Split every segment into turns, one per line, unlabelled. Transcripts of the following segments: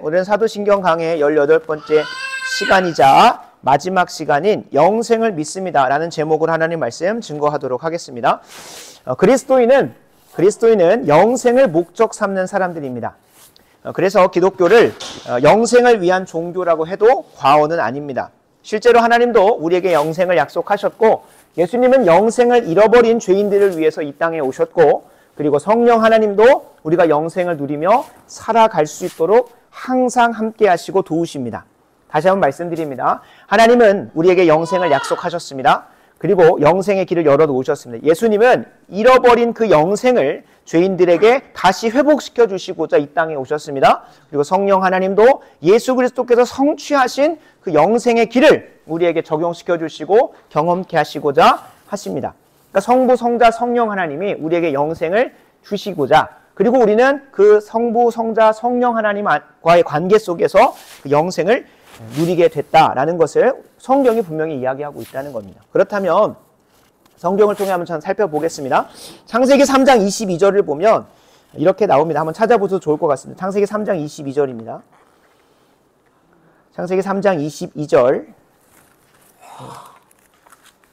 오늘은 사도신경 강의 18번째 시간이자 마지막 시간인 영생을 믿습니다 라는 제목으로 하나님 말씀 증거하도록 하겠습니다. 그리스도인은 영생을 목적 삼는 사람들입니다. 그래서 기독교를 영생을 위한 종교라고 해도 과언은 아닙니다. 실제로 하나님도 우리에게 영생을 약속하셨고, 예수님은 영생을 잃어버린 죄인들을 위해서 이 땅에 오셨고, 그리고 성령 하나님도 우리가 영생을 누리며 살아갈 수 있도록 항상 함께 하시고 도우십니다. 다시 한번 말씀드립니다. 하나님은 우리에게 영생을 약속하셨습니다. 그리고 영생의 길을 열어놓으셨습니다. 예수님은 잃어버린 그 영생을 죄인들에게 다시 회복시켜 주시고자 이 땅에 오셨습니다. 그리고 성령 하나님도 예수 그리스도께서 성취하신 그 영생의 길을 우리에게 적용시켜 주시고 경험케 하시고자 하십니다. 그러니까 성부, 성자, 성령 하나님이 우리에게 영생을 주시고자, 그리고 우리는 그 성부, 성자, 성령 하나님과의 관계 속에서 그 영생을 누리게 됐다라는 것을 성경이 분명히 이야기하고 있다는 겁니다. 그렇다면 성경을 통해 한번 살펴보겠습니다. 창세기 3장 22절을 보면 이렇게 나옵니다. 한번 찾아보셔도 좋을 것 같습니다. 창세기 3장 22절입니다. 창세기 3장 22절.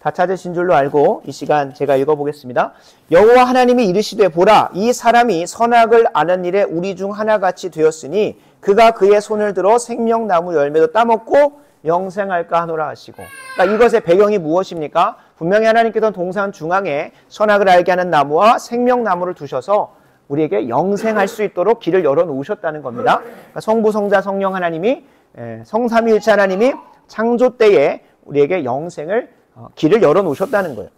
다 찾으신 줄로 알고 이 시간 제가 읽어보겠습니다. 여호와 하나님이 이르시되 보라, 이 사람이 선악을 아는 일에 우리 중 하나같이 되었으니 그가 그의 손을 들어 생명나무 열매도 따먹고 영생할까 하노라 하시고. 그러니까 이것의 배경이 무엇입니까? 분명히 하나님께서는 동산 중앙에 선악을 알게 하는 나무와 생명나무를 두셔서 우리에게 영생할 수 있도록 길을 열어놓으셨다는 겁니다. 그러니까 성부, 성자, 성령 하나님이, 성삼위일체 하나님이 창조 때에 우리에게 영생을 길을 열어놓으셨다는 거예요.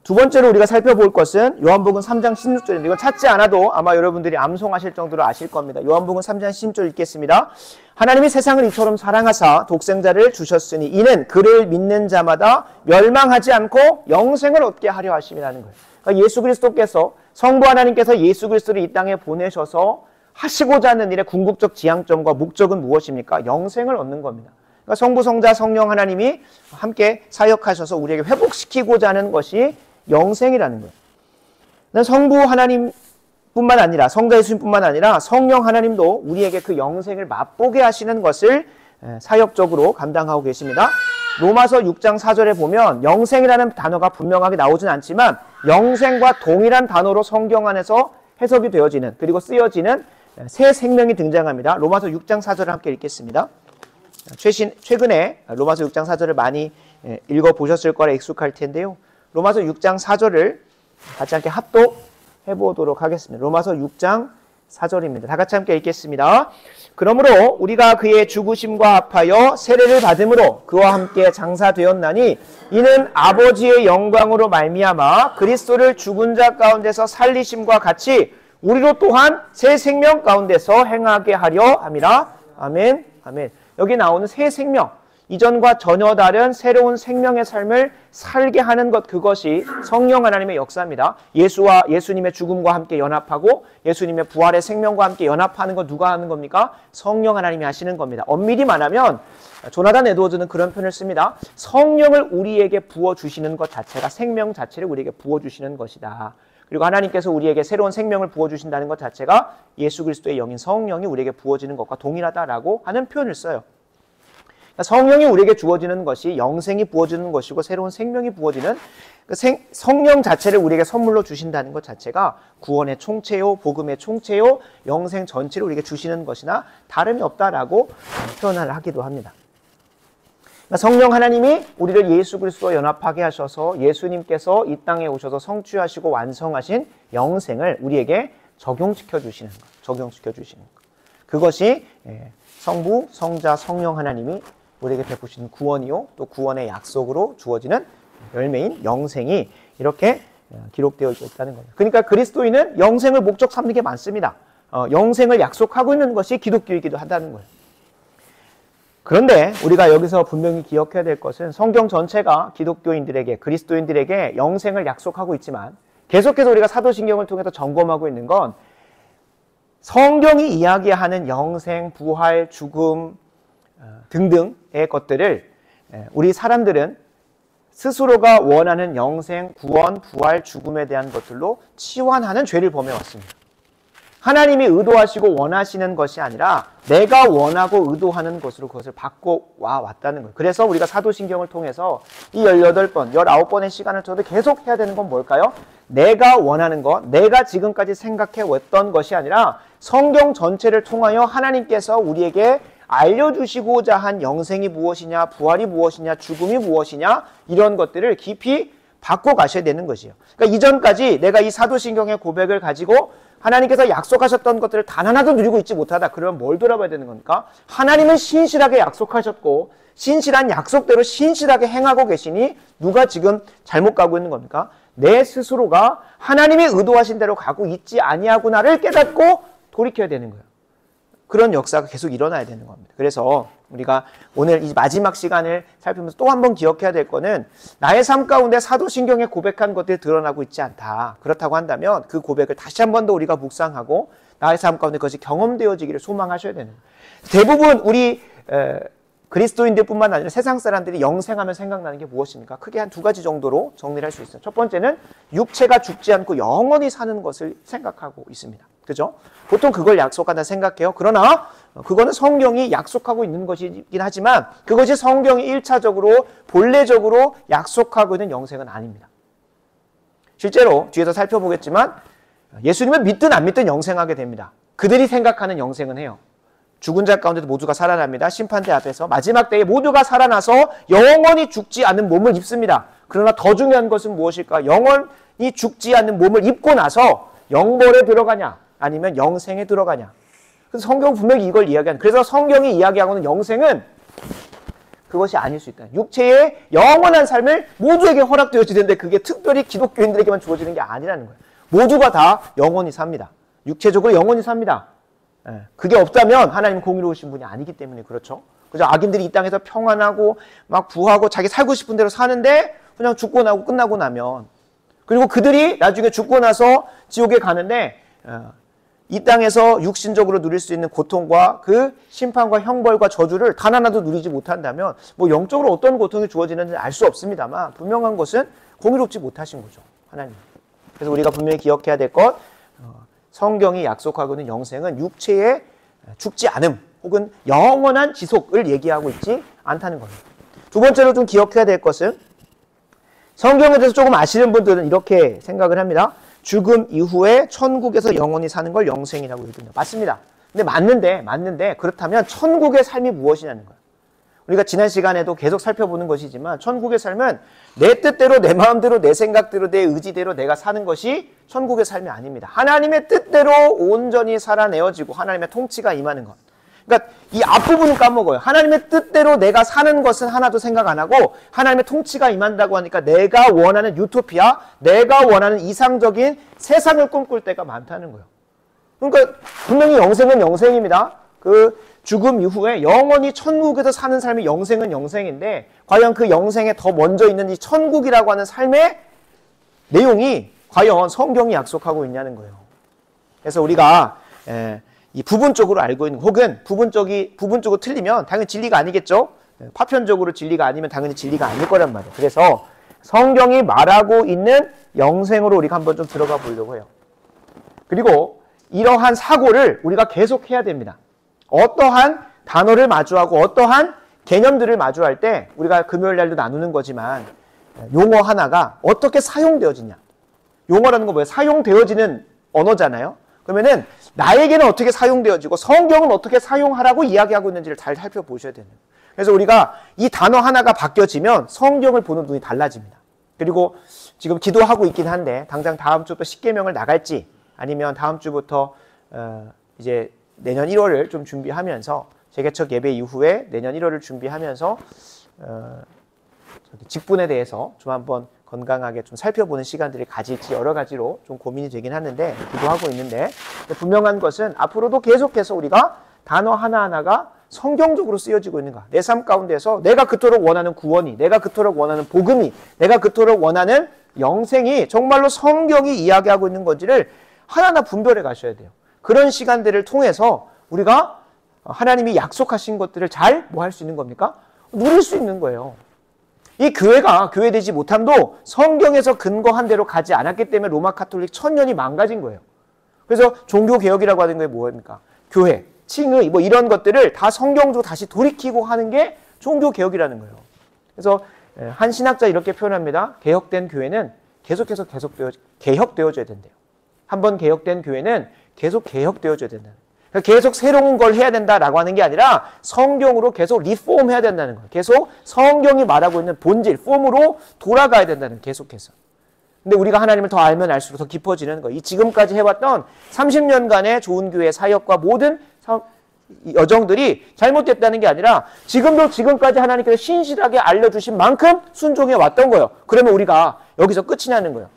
두 번째로 우리가 살펴볼 것은 요한복음 3장 16절입니다. 이건 찾지 않아도 아마 여러분들이 암송하실 정도로 아실 겁니다. 요한복음 3장 16절 읽겠습니다. 하나님이 세상을 이처럼 사랑하사 독생자를 주셨으니 이는 그를 믿는 자마다 멸망하지 않고 영생을 얻게 하려 하심이라는 거예요. 그러니까 예수 그리스도께서, 성부 하나님께서 예수 그리스도를 이 땅에 보내셔서 하시고자 하는 일의 궁극적 지향점과 목적은 무엇입니까? 영생을 얻는 겁니다. 그러니까 성부, 성자, 성령 하나님이 함께 사역하셔서 우리에게 회복시키고자 하는 것이 영생이라는 거예요. 성부 하나님뿐만 아니라, 성자 예수님뿐만 아니라 성령 하나님도 우리에게 그 영생을 맛보게 하시는 것을 사역적으로 감당하고 계십니다. 로마서 6장 4절에 보면 영생이라는 단어가 분명하게 나오진 않지만 영생과 동일한 단어로 성경 안에서 해석이 되어지는, 그리고 쓰여지는 새 생명이 등장합니다. 로마서 6장 4절을 함께 읽겠습니다. 최근에 로마서 6장 4절을 많이 읽어보셨을 거라 익숙할 텐데요. 로마서 6장 4절을 같이 함께 합독해 보도록 하겠습니다. 로마서 6장 4절입니다. 다 같이 함께 읽겠습니다. 그러므로 우리가 그의 죽으심과 합하여 세례를 받음으로 그와 함께 장사되었나니 이는 아버지의 영광으로 말미암아 그리스도를 죽은 자 가운데서 살리심과 같이 우리로 또한 새 생명 가운데서 행하게 하려 함이라. 아멘. 아멘. 여기 나오는 새 생명, 이전과 전혀 다른 새로운 생명의 삶을 살게 하는 것, 그것이 성령 하나님의 역사입니다. 예수와 예수님의 죽음과 함께 연합하고 예수님의 부활의 생명과 함께 연합하는 것 누가 하는 겁니까? 성령 하나님이 하시는 겁니다. 엄밀히 말하면 조나단 에드워즈는 그런 표현을 씁니다. 성령을 우리에게 부어주시는 것 자체가 생명 자체를 우리에게 부어주시는 것이다. 그리고 하나님께서 우리에게 새로운 생명을 부어주신다는 것 자체가 예수 그리스도의 영인 성령이 우리에게 부어지는 것과 동일하다라고 하는 표현을 써요. 그러니까 성령이 우리에게 주어지는 것이 영생이 부어지는 것이고 새로운 생명이 부어지는 그 성령 자체를 우리에게 선물로 주신다는 것 자체가 구원의 총체요, 복음의 총체요, 영생 전체를 우리에게 주시는 것이나 다름이 없다라고 표현을 하기도 합니다. 성령 하나님이 우리를 예수 그리스도와 연합하게 하셔서 예수님께서 이 땅에 오셔서 성취하시고 완성하신 영생을 우리에게 적용시켜 주시는 것. 그것이 성부, 성자, 성령 하나님이 우리에게 베푸시는 구원이요, 또 구원의 약속으로 주어지는 열매인 영생이 이렇게 기록되어 있다는 겁니다. 그러니까 그리스도인은 영생을 목적 삼는 게 많습니다. 영생을 약속하고 있는 것이 기독교이기도 하다는 거예요. 그런데 우리가 여기서 분명히 기억해야 될 것은 성경 전체가 기독교인들에게, 그리스도인들에게 영생을 약속하고 있지만 계속해서 우리가 사도신경을 통해서 점검하고 있는 건 성경이 이야기하는 영생, 부활, 죽음 등등의 것들을 우리 사람들은 스스로가 원하는 영생, 구원, 부활, 죽음에 대한 것들로 치환하는 죄를 범해왔습니다. 하나님이 의도하시고 원하시는 것이 아니라 내가 원하고 의도하는 것으로 그것을 바꿔와 왔다는 거예요. 그래서 우리가 사도신경을 통해서 이 18번, 19번의 시간을 저도 계속 해야 되는 건 뭘까요? 내가 원하는 것, 내가 지금까지 생각해 왔던 것이 아니라 성경 전체를 통하여 하나님께서 우리에게 알려주시고자 한 영생이 무엇이냐, 부활이 무엇이냐, 죽음이 무엇이냐, 이런 것들을 깊이 바꿔 가셔야 되는 것이에요. 그러니까 이전까지 내가 이 사도신경의 고백을 가지고 하나님께서 약속하셨던 것들을 단 하나도 누리고 있지 못하다. 그러면 뭘 돌아봐야 되는 겁니까? 하나님은 신실하게 약속하셨고 신실한 약속대로 신실하게 행하고 계시니 누가 지금 잘못 가고 있는 겁니까? 내 스스로가 하나님이 의도하신 대로 가고 있지 아니하구나를 깨닫고 돌이켜야 되는 거예요. 그런 역사가 계속 일어나야 되는 겁니다. 그래서 우리가 오늘 이 마지막 시간을 살피면서 또 한 번 기억해야 될 거는 나의 삶 가운데 사도신경에 고백한 것들이 드러나고 있지 않다. 그렇다고 한다면 그 고백을 다시 한 번 더 우리가 묵상하고 나의 삶 가운데 그것이 경험되어지기를 소망하셔야 되는 거예요. 대부분 우리 그리스도인들 뿐만 아니라 세상 사람들이 영생하면 생각나는 게 무엇입니까? 크게 한 두 가지 정도로 정리를 할 수 있어요. 첫 번째는 육체가 죽지 않고 영원히 사는 것을 생각하고 있습니다. 그죠? 보통 그걸 약속한다 생각해요. 그러나 그거는 성경이 약속하고 있는 것이긴 하지만 그것이 성경이 1차적으로 본래적으로 약속하고 있는 영생은 아닙니다. 실제로 뒤에서 살펴보겠지만 예수님을 믿든 안 믿든 영생하게 됩니다. 그들이 생각하는 영생은 해요. 죽은 자 가운데도 모두가 살아납니다. 심판대 앞에서 마지막 때에 모두가 살아나서 영원히 죽지 않은 몸을 입습니다. 그러나 더 중요한 것은 무엇일까? 영원히 죽지 않는 몸을 입고 나서 영벌에 들어가냐 아니면 영생에 들어가냐. 그래서 성경은 분명히 이걸 이야기하는. 그래서 성경이 이야기하고는 영생은 그것이 아닐 수 있다. 육체의 영원한 삶을 모두에게 허락되어지는데 그게 특별히 기독교인들에게만 주어지는 게 아니라는 거예요. 모두가 다 영원히 삽니다. 육체적으로 영원히 삽니다. 그게 없다면 하나님은 공의로우신 분이 아니기 때문에 그렇죠. 그죠? 악인들이 이 땅에서 평안하고 막 부하고 자기 살고 싶은 대로 사는데 그냥 죽고 나고 끝나고 나면 그리고 그들이 나중에 죽고 나서 지옥에 가는데 이 땅에서 육신적으로 누릴 수 있는 고통과 그 심판과 형벌과 저주를 단 하나도 누리지 못한다면 뭐 영적으로 어떤 고통이 주어지는지 알 수 없습니다만 분명한 것은 공의롭지 못하신 거죠. 하나님. 그래서 우리가 분명히 기억해야 될 것 성경이 약속하고 있는 영생은 육체의 죽지 않음 혹은 영원한 지속을 얘기하고 있지 않다는 겁니다. 두 번째로 좀 기억해야 될 것은 성경에 대해서 조금 아시는 분들은 이렇게 생각을 합니다. 죽음 이후에 천국에서 영원히 사는 걸 영생이라고 얘기합니다. 맞습니다. 근데 맞는데 그렇다면 천국의 삶이 무엇이냐는 거예요. 우리가 지난 시간에도 계속 살펴보는 것이지만 천국의 삶은 내 뜻대로 내 마음대로 내 생각대로 내 의지대로 내가 사는 것이 천국의 삶이 아닙니다. 하나님의 뜻대로 온전히 살아내어지고 하나님의 통치가 임하는 것. 그러니까 이 앞부분은 까먹어요. 하나님의 뜻대로 내가 사는 것은 하나도 생각 안 하고 하나님의 통치가 임한다고 하니까 내가 원하는 유토피아, 내가 원하는 이상적인 세상을 꿈꿀 때가 많다는 거예요. 그러니까 분명히 영생은 영생입니다. 그 죽음 이후에 영원히 천국에서 사는 삶이 영생은 영생인데 과연 그 영생에 더 먼저 있는 이 천국이라고 하는 삶의 내용이 과연 성경이 약속하고 있냐는 거예요. 그래서 우리가 이 부분적으로 알고 있는 혹은 부분적으로 틀리면 당연히 진리가 아니겠죠. 파편적으로 진리가 아니면 당연히 진리가 아닐 거란 말이에요. 그래서 성경이 말하고 있는 영생으로 우리가 한번 좀 들어가 보려고 해요. 그리고 이러한 사고를 우리가 계속 해야 됩니다. 어떠한 단어를 마주하고 어떠한 개념들을 마주할 때 우리가 금요일 날도 나누는 거지만 용어 하나가 어떻게 사용되어지냐. 용어라는 건 뭐예요? 사용되어지는 언어잖아요. 그러면은 나에게는 어떻게 사용되어지고 성경은 어떻게 사용하라고 이야기하고 있는지를 잘 살펴보셔야 되는 거예요. 그래서 우리가 이 단어 하나가 바뀌어지면 성경을 보는 눈이 달라집니다. 그리고 지금 기도하고 있긴 한데 당장 다음 주부터 십계명을 나갈지 아니면 다음 주부터 이제 내년 1월을 좀 준비하면서 재개척 예배 이후에 내년 1월을 준비하면서 직분에 대해서 좀 한번 건강하게 좀 살펴보는 시간들을 가질지 여러 가지로 좀 고민이 되긴 하는데 기도하고 있는데 분명한 것은 앞으로도 계속해서 우리가 단어 하나하나가 성경적으로 쓰여지고 있는가. 내 삶 가운데서 내가 그토록 원하는 구원이, 내가 그토록 원하는 복음이, 내가 그토록 원하는 영생이 정말로 성경이 이야기하고 있는 건지를 하나하나 분별해 가셔야 돼요. 그런 시간들을 통해서 우리가 하나님이 약속하신 것들을 잘 뭐 할 수 있는 겁니까? 누릴 수 있는 거예요. 이 교회가 교회되지 못함도 성경에서 근거한 대로 가지 않았기 때문에 로마 카톨릭 1000년이 망가진 거예요. 그래서 종교개혁이라고 하는 게 뭐입니까? 교회, 칭의, 뭐 이런 것들을 다 성경적으로 다시 돌이키고 하는 게 종교개혁이라는 거예요. 그래서 한 신학자 이렇게 표현합니다. 개혁된 교회는 계속해서 개혁되어져야 된대요. 한번 개혁된 교회는 계속 개혁되어져야 된다. 그러니까 계속 새로운 걸 해야 된다라고 하는 게 아니라 성경으로 계속 리폼해야 된다는 거예요. 계속 성경이 말하고 있는 본질, 폼으로 돌아가야 된다는 거예요. 계속해서. 근데 우리가 하나님을 더 알면 알수록 더 깊어지는 거예요. 이 지금까지 해왔던 30년간의 좋은 교회 사역과 모든 여정들이 잘못됐다는 게 아니라 지금도 지금까지 하나님께서 신실하게 알려주신 만큼 순종해 왔던 거예요. 그러면 우리가 여기서 끝이 나는 거예요.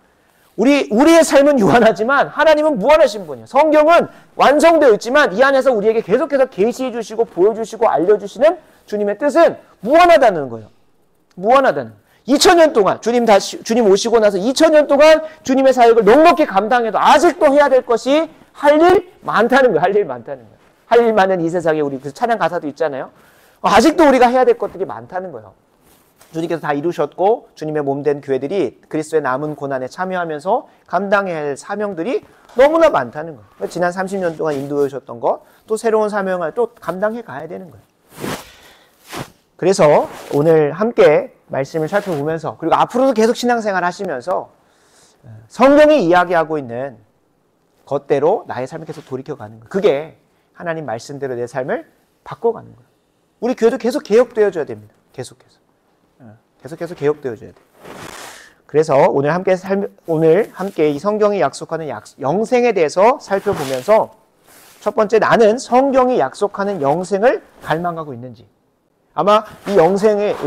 우리의 삶은 유한하지만 하나님은 무한하신 분이에요. 성경은 완성되어 있지만 이 안에서 우리에게 계속해서 계시해 주시고 보여주시고 알려주시는 주님의 뜻은 무한하다는 거예요. 무한하다는 거예요. 2000년 동안 주님 오시고 나서 2000년 동안 주님의 사역을 넉넉히 감당해도 아직도 해야 될 것이 할 일 많다는 거예요. 할 일 많다는 거예요. 할 일 많은 이 세상에 우리 그 찬양 가사도 있잖아요. 아직도 우리가 해야 될 것들이 많다는 거예요. 주님께서 다 이루셨고 주님의 몸된 교회들이 그리스도의 남은 고난에 참여하면서 감당해야 할 사명들이 너무나 많다는 거예요. 지난 30년 동안 인도해 오셨던 것, 또 새로운 사명을 또 감당해 가야 되는 거예요. 그래서 오늘 함께 말씀을 살펴보면서 그리고 앞으로도 계속 신앙생활 하시면서 성경이 이야기하고 있는 것대로 나의 삶을 계속 돌이켜가는 거예요. 그게 하나님 말씀대로 내 삶을 바꿔가는 거예요. 우리 교회도 계속 개혁되어져야 됩니다. 계속해서 개혁되어져야 돼요. 그래서 오늘 함께 이 성경이 약속하는 영생에 대해서 살펴보면서 첫 번째, 나는 성경이 약속하는 영생을 갈망하고 있는지. 아마 이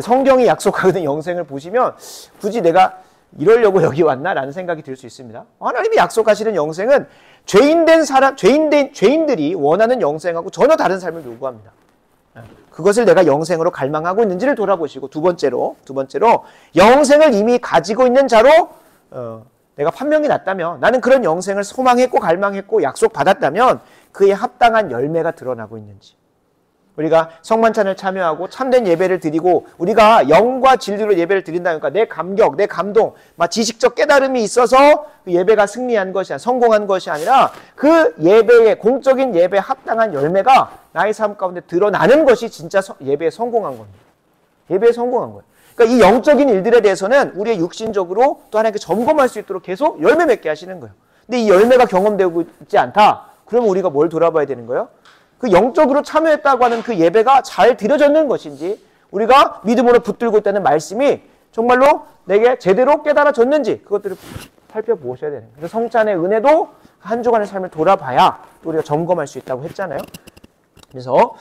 성경이 약속하는 영생을 보시면 굳이 내가 이러려고 여기 왔나라는 생각이 들 수 있습니다. 하나님이 약속하시는 영생은 죄인들이 원하는 영생하고 전혀 다른 삶을 요구합니다. 그것을 내가 영생으로 갈망하고 있는지를 돌아보시고 두 번째로 영생을 이미 가지고 있는 자로 내가 판명이 났다면, 나는 그런 영생을 소망했고 갈망했고 약속받았다면 그에 합당한 열매가 드러나고 있는지. 우리가 성만찬을 참여하고 참된 예배를 드리고 우리가 영과 진리로 예배를 드린다니까 내 감격, 내 감동, 지식적 깨달음이 있어서 그 예배가 승리한 것이 아니라 성공한 것이 아니라 그 예배의 공적인 예배에 합당한 열매가 나의 삶 가운데 드러나는 것이 진짜 예배에 성공한 겁니다. 예배에 성공한 거예요. 그러니까 이 영적인 일들에 대해서는 우리의 육신적으로 또 하나님께 점검할 수 있도록 계속 열매 맺게 하시는 거예요. 근데 이 열매가 경험되고 있지 않다. 그러면 우리가 뭘 돌아봐야 되는 거예요? 그 영적으로 참여했다고 하는 그 예배가 잘 드려졌는 것인지, 우리가 믿음으로 붙들고 있다는 말씀이 정말로 내게 제대로 깨달아졌는지 그것들을 살펴보셔야 되는 거예요. 그래서 성찬의 은혜도 한 주간의 삶을 돌아봐야 또 우리가 점검할 수 있다고 했잖아요. 그래서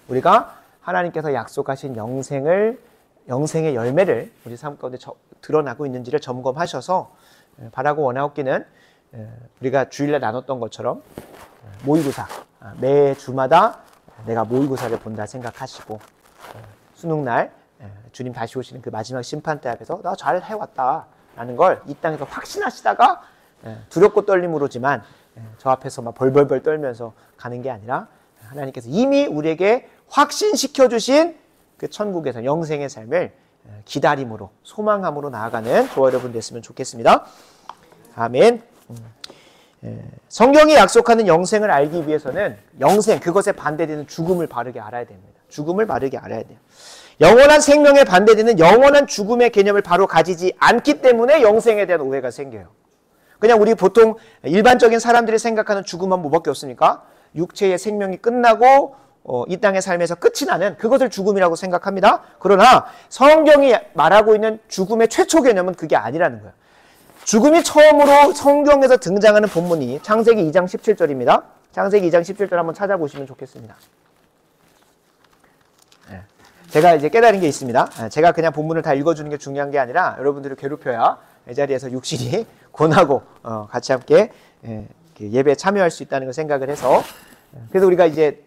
우리가 하나님께서 약속하신 영생의 열매를 우리 삶 가운데 드러나고 있는지를 점검하셔서 바라고 원하옵기는 우리가 주일날 나눴던 것처럼 모의고사, 매 주마다 내가 모의고사를 본다 생각하시고 수능날 주님 다시 오시는 그 마지막 심판대 앞에서 나 잘 해왔다 라는 걸 이 땅에서 확신하시다가 두렵고 떨림으로지만 저 앞에서 막 벌벌벌 떨면서 가는 게 아니라 하나님께서 이미 우리에게 확신시켜 주신 그 천국에서 영생의 삶을 기다림으로 소망함으로 나아가는 저와 여러분 됐으면 좋겠습니다. 아멘. 성경이 약속하는 영생을 알기 위해서는 그것에 반대되는 죽음을 바르게 알아야 됩니다. 죽음을 바르게 알아야 돼요. 영원한 생명에 반대되는 영원한 죽음의 개념을 바로 가지지 않기 때문에 영생에 대한 오해가 생겨요. 그냥 우리 보통 일반적인 사람들이 생각하는 죽음은 뭐밖에 없습니까? 육체의 생명이 끝나고 이 땅의 삶에서 끝이 나는 그것을 죽음이라고 생각합니다. 그러나 성경이 말하고 있는 죽음의 최초 개념은 그게 아니라는 거예요. 죽음이 처음으로 성경에서 등장하는 본문이 창세기 2장 17절입니다. 창세기 2장 17절 한번 찾아보시면 좋겠습니다. 제가 이제 깨달은 게 있습니다. 제가 그냥 본문을 다 읽어주는 게 중요한 게 아니라 여러분들을 괴롭혀야 이 자리에서 육신이 권하고 같이 함께 예배에 참여할 수 있다는 걸 생각을 해서, 그래서 우리가 이제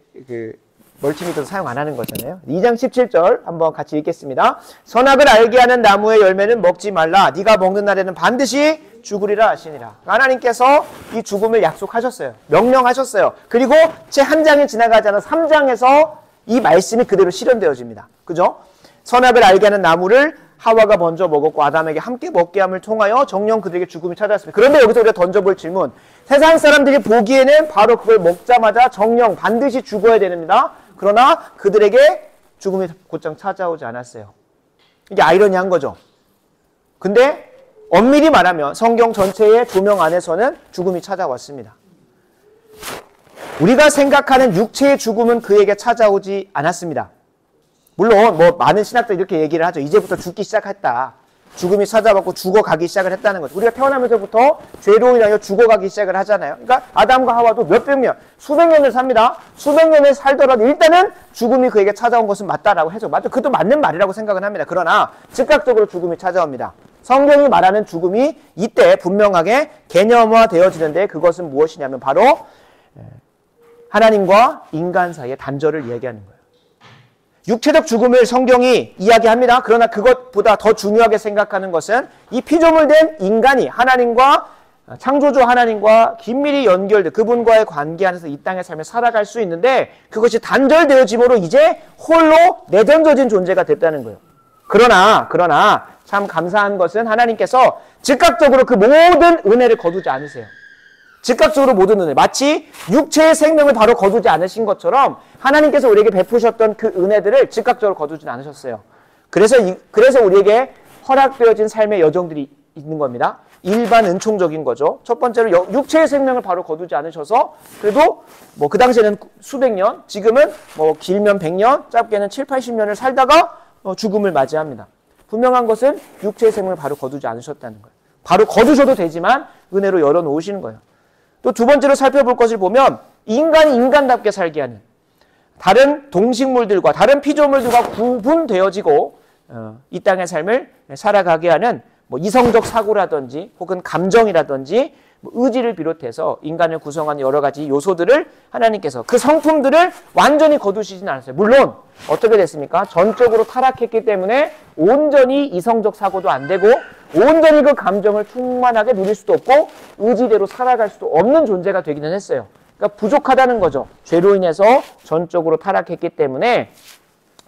멀티미터도 사용 안 하는 거잖아요. 2장 17절 한번 같이 읽겠습니다. 선악을 알게 하는 나무의 열매는 먹지 말라. 네가 먹는 날에는 반드시 죽으리라 하시니라. 하나님께서 이 죽음을 약속하셨어요. 명령하셨어요. 그리고 채 한 장이 지나가지 않아 3장에서 이 말씀이 그대로 실현되어집니다. 그죠? 선악을 알게 하는 나무를 하와가 먼저 먹었고 아담에게 함께 먹게 함을 통하여 정령 그들에게 죽음이 찾아왔습니다. 그런데 여기서 우리가 던져볼 질문. 세상 사람들이 보기에는 바로 그걸 먹자마자 정령 반드시 죽어야 됩니다. 그러나 그들에게 죽음이 곧장 찾아오지 않았어요. 이게 아이러니한 거죠. 근데 엄밀히 말하면 성경 전체의 조명 안에서는 죽음이 찾아왔습니다. 우리가 생각하는 육체의 죽음은 그에게 찾아오지 않았습니다. 물론 뭐 많은 신학자들이 이렇게 얘기를 하죠. 이제부터 죽기 시작했다. 죽음이 찾아왔고 죽어가기 시작을 했다는 거죠. 우리가 태어나면서부터 죄로 인하여 죽어가기 시작을 하잖아요. 그러니까 아담과 하와도 몇백 년, 수백 년을 삽니다. 수백 년을 살더라도 일단은 죽음이 그에게 찾아온 것은 맞다라고 해서 맞죠. 그것도 맞는 말이라고 생각은 합니다. 그러나 즉각적으로 죽음이 찾아옵니다. 성경이 말하는 죽음이 이때 분명하게 개념화되어지는데 그것은 무엇이냐면 바로 하나님과 인간 사이의 단절을 이야기하는 거예요. 육체적 죽음을 성경이 이야기합니다. 그러나 그것보다 더 중요하게 생각하는 것은 이 피조물된 인간이 하나님과 창조주 하나님과 긴밀히 연결된 그분과의 관계 안에서 이 땅의 삶을 살아갈 수 있는데 그것이 단절되어짐으로 이제 홀로 내던져진 존재가 됐다는 거예요. 그러나 참 감사한 것은 하나님께서 즉각적으로 그 모든 은혜를 거두지 않으세요. 즉각적으로 모든 은혜, 마치 육체의 생명을 바로 거두지 않으신 것처럼 하나님께서 우리에게 베푸셨던 그 은혜들을 즉각적으로 거두진 않으셨어요. 그래서 우리에게 허락되어진 삶의 여정들이 있는 겁니다. 일반 은총적인 거죠. 첫 번째로 육체의 생명을 바로 거두지 않으셔서 그래도 뭐 그 당시에는 수백 년, 지금은 뭐 길면 100년, 짧게는 7, 80년을 살다가 죽음을 맞이합니다. 분명한 것은 육체의 생명을 바로 거두지 않으셨다는 거예요. 바로 거두셔도 되지만 은혜로 열어놓으시는 거예요. 또 두 번째로 살펴볼 것을 보면 인간이 인간답게 살게 하는 다른 동식물들과 다른 피조물들과 구분되어지고 이 땅의 삶을 살아가게 하는 뭐 이성적 사고라든지 혹은 감정이라든지 의지를 비롯해서 인간을 구성하는 여러 가지 요소들을 하나님께서 그 성품들을 완전히 거두시진 않았어요. 물론 어떻게 됐습니까? 전적으로 타락했기 때문에 온전히 이성적 사고도 안 되고 온전히 그 감정을 충만하게 누릴 수도 없고 의지대로 살아갈 수도 없는 존재가 되기는 했어요. 그러니까 부족하다는 거죠. 죄로 인해서 전적으로 타락했기 때문에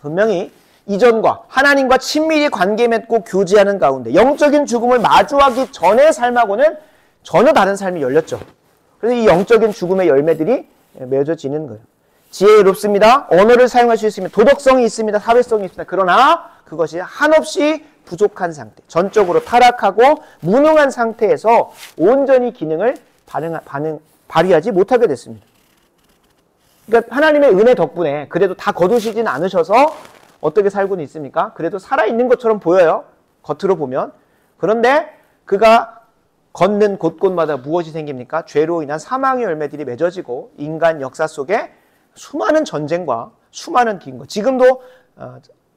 분명히 이전과 하나님과 친밀히 관계 맺고 교제하는 가운데 영적인 죽음을 마주하기 전의 삶하고는 전혀 다른 삶이 열렸죠. 그래서 이 영적인 죽음의 열매들이 맺어지는 거예요. 지혜롭습니다. 언어를 사용할 수 있습니다. 도덕성이 있습니다. 사회성이 있습니다. 그러나 그것이 한없이 부족한 상태, 전적으로 타락하고 무능한 상태에서 온전히 기능을 발휘하지 못하게 됐습니다. 그러니까 하나님의 은혜 덕분에 그래도 다 거두시진 않으셔서 어떻게 살고는 있습니까? 그래도 살아있는 것처럼 보여요. 겉으로 보면. 그런데 그가 걷는 곳곳마다 무엇이 생깁니까? 죄로 인한 사망의 열매들이 맺어지고 인간 역사 속에 수많은 전쟁과 수많은 기근과 지금도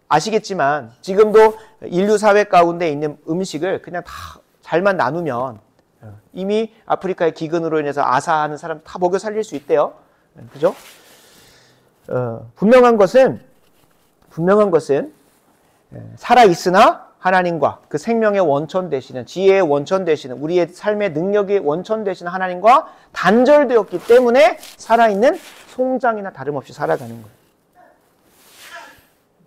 아시겠지만 지금도 인류 사회 가운데 있는 음식을 그냥 다 잘만 나누면 이미 아프리카의 기근으로 인해서 아사하는 사람 다 먹여 살릴 수 있대요. 그죠? 분명한 것은 살아있으나 하나님과 그 생명의 원천 되시는 지혜의 원천 되시는 우리의 삶의 능력의 원천 되시는 하나님과 단절되었기 때문에 살아있는 송장이나 다름없이 살아가는 거예요.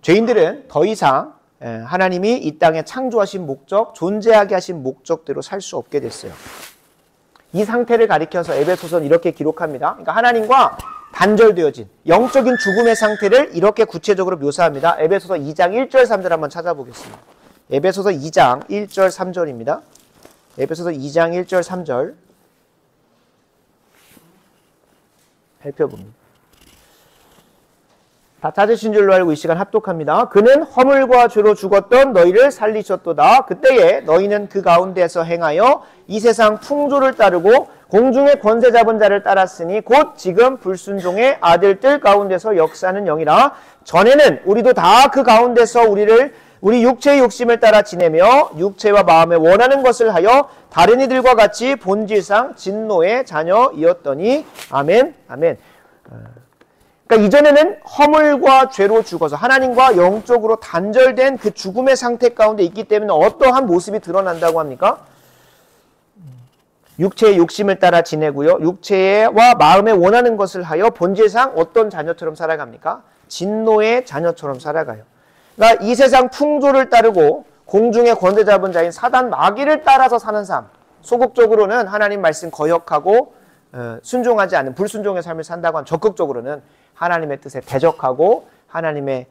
죄인들은 더 이상 하나님이 이 땅에 창조하신 목적, 존재하게 하신 목적대로 살 수 없게 됐어요. 이 상태를 가리켜서 에베소서는 이렇게 기록합니다. 그러니까 하나님과 단절되어진 영적인 죽음의 상태를 이렇게 구체적으로 묘사합니다. 에베소서 2장 1절 3절 한번 찾아보겠습니다. 에베소서 2장 1절 3절입니다. 에베소서 2장 1절 3절 살펴봅니다. 다 찾으신 줄로 알고 이 시간 합독합니다. 그는 허물과 죄로 죽었던 너희를 살리셨도다. 그때에 너희는 그 가운데서 행하여 이 세상 풍조를 따르고 공중의 권세 잡은 자를 따랐으니 곧 지금 불순종의 아들들 가운데서 역사하는 영이라. 전에는 우리도 다 그 가운데서 우리 육체의 욕심을 따라 지내며 육체와 마음에 원하는 것을 하여 다른 이들과 같이 본질상 진노의 자녀이었더니. 아멘. 아멘. 그러니까 이전에는 허물과 죄로 죽어서 하나님과 영적으로 단절된 그 죽음의 상태 가운데 있기 때문에 어떠한 모습이 드러난다고 합니까? 육체의 욕심을 따라 지내고요. 육체와 마음에 원하는 것을 하여 본질상 어떤 자녀처럼 살아갑니까? 진노의 자녀처럼 살아가요. 그러니까 이 세상 풍조를 따르고 공중의 권세 잡은 자인 사단 마귀를 따라서 사는 삶. 소극적으로는 하나님 말씀 거역하고 순종하지 않는 불순종의 삶을 산다고 하면, 적극적으로는 하나님의 뜻에 대적하고 하나님의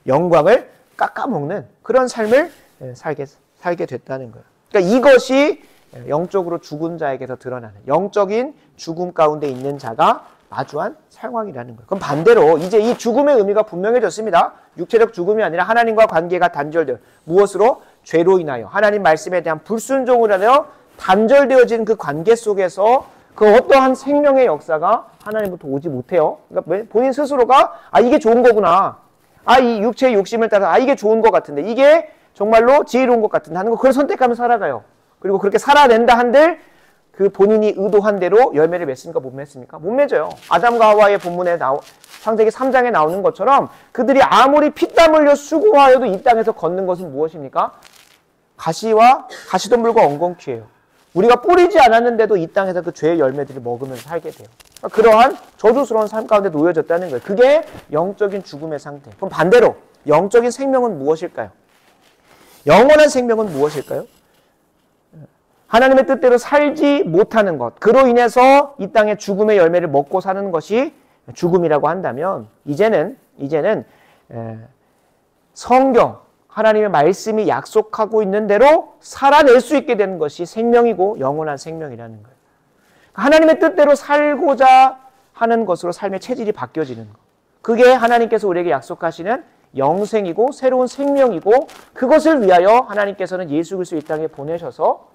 영광을 깎아먹는 그런 삶을 살게 됐다는 거예요. 그러니까 이것이 영적으로 죽은 자에게서 드러나는, 영적인 죽음 가운데 있는 자가 마주한 상황이라는 거예요. 그럼 반대로 이제 이 죽음의 의미가 분명해졌습니다. 육체적 죽음이 아니라 하나님과 관계가 단절되어, 무엇으로? 죄로 인하여, 하나님 말씀에 대한 불순종으로 인하여 단절되어진 그 관계 속에서 그 어떠한 생명의 역사가 하나님부터 오지 못해요. 그러니까 본인 스스로가 이게 좋은 거구나, 이 육체의 욕심을 따라 이게 좋은 것 같은데, 이게 정말로 지혜로운 것 같은데 하는 거, 그걸 선택하며 살아가요. 그리고 그렇게 살아낸다 한들 그 본인이 의도한 대로 열매를 맺습니까? 못 맺습니까? 못 맺어요. 아담과 하와의 본문에 창세기 3장에 나오는 것처럼 그들이 아무리 피땀 흘려 수고하여도 이 땅에서 걷는 것은 무엇입니까? 가시와 가시덤불과 엉겅퀴예요. 우리가 뿌리지 않았는데도 이 땅에서 그 죄의 열매들을 먹으면서 살게 돼요. 그러한 저주스러운 삶 가운데 놓여졌다는 거예요. 그게 영적인 죽음의 상태. 그럼 반대로 영적인 생명은 무엇일까요? 영원한 생명은 무엇일까요? 하나님의 뜻대로 살지 못하는 것, 그로 인해서 이 땅의 죽음의 열매를 먹고 사는 것이 죽음이라고 한다면, 이제는 성경, 하나님의 말씀이 약속하고 있는 대로 살아낼 수 있게 되는 것이 생명이고 영원한 생명이라는 거예요. 하나님의 뜻대로 살고자 하는 것으로 삶의 체질이 바뀌어지는 것, 그게 하나님께서 우리에게 약속하시는 영생이고 새로운 생명이고, 그것을 위하여 하나님께서는 예수 그리스도 이 땅에 보내셔서